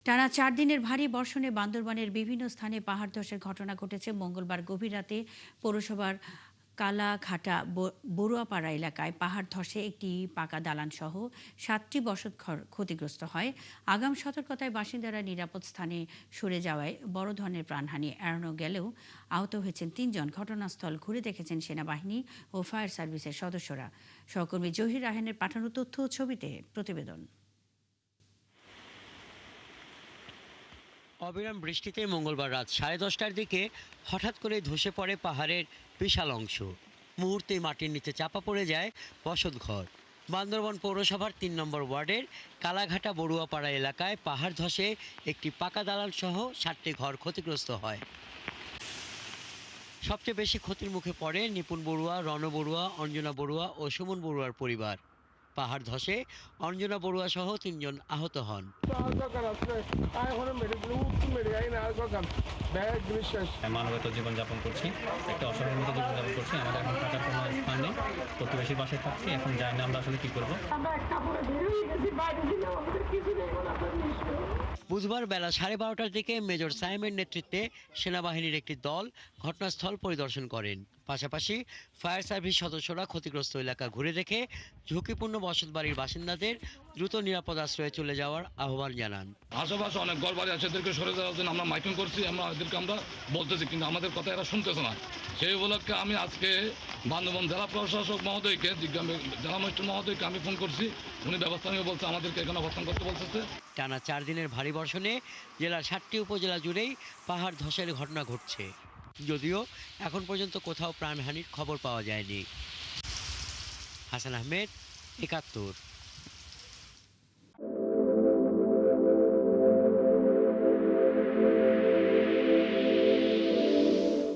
টানা ৪ দিনের ভারী বর্ষণে বান্দরবানের বিভিন্ন স্থানে পাহাড় ধসের ঘটনা ঘটেছে। মঙ্গলবার গভীর রাতে পৌরসভার কালাঘাটা বড়ুয়াপাড়া এলাকায় পাহাড় ধসে একটি পাকা দালানসহ ৭টি বসতঘর ক্ষতিগ্রস্ত হয়। আগাম সতর্কতায় বাসিন্দারা নিরাপদ স্থানে সরে যাওয়ায় বড় ধরনের প্রাণহানি এড়ানো গেলেও আহত হয়েছেন ৩ জন। ঘটনাস্থল ঘুরে দেখেছেন সেনাবাহিনী ও ফায়ার সার্ভিসের সদস্যরা। সহকর্মী জহির রাহানের পাঠানো তথ্য ও ছবিতে প্রতিবেদন। অবিরাম বৃষ্টিতে মঙ্গলবার রাত 10:30টার দিকে হঠাৎ করে ধসে পড়ে পাহাড়ের বিশাল অংশ। মুহূর্তেই মাটির নিচে চাপা পড়ে যায় বসতঘর। বান্দরবান পৌরসভার ৩ নম্বর ওয়ার্ডের কালাঘাটা বড়ুয়াপাড়া এলাকায় পাহাড় ধসে একটি পাকা দালান সহ 7টি ঘর ক্ষতিগ্রস্ত হয়। সবচেয়ে বেশি ক্ষতির মুখে পড়ে নিপুণ বড়ুয়া, রণ বড়ুয়া, অঞ্জনা বড়ুয়া ও সুমন বড়ুয়ার পরিবার। পাহাড় ধসে অঞ্জনা বড়ুয়া সহ ৩ জন আহত হন। মানবেতর জীবনযাপন করছি, একটা অসহায়ের মতো জীবনযাপন করছি। আমাদের এখন থাকার কোনো স্থান নেই, প্রতিবেশীর বাসায় থাকছি। এখন জানি না আমরা আসলে কি করবো। বুধবার বেলা 12:30টার দিকে মেজর সায়েমের নেতৃত্বে সেনাবাহিনীর একটি দল ঘটনাস্থল পরিদর্শন করেন। পাশাপাশি ফায়ার সার্ভিস সদস্যরা ক্ষতিগ্রস্ত এলাকা ঘুরে দেখে ঝুঁকিপূর্ণ বসতবাড়ির বাসিন্দাদের দ্রুত নিরাপদ আশ্রয়ে চলে যাওয়ার আহ্বান জানান। আশেপাশে অনেক ঘরবাড়ি আছে, এদেরকে সরে যাওয়ার জন্য আমরা মাইকিং করছি, আমরা বলতেছি, কিন্তু আমাদের কথা এরা শুনতেছে না। সেই উপলক্ষে আমি আজকে বান্দরবান জেলা প্রশাসক মহোদয়কে, জেলা ম্যাজিস্ট্রেট মহোদয়কে আমি ফোন করছি। উনি ব্যবস্থা নিয়ে বলছে আমাদেরকে এখানে অবস্থান করতে বলতেছে। টানা 4 দিনের ভারী বর্ষণে জেলার 7টি উপজেলা জুড়েই পাহাড় ধসের ঘটনা ঘটছে, যদিও এখন পর্যন্ত কোথাও প্রাণহানির খবর পাওয়া যায়নি। হাসান আহমেদ, ৭১।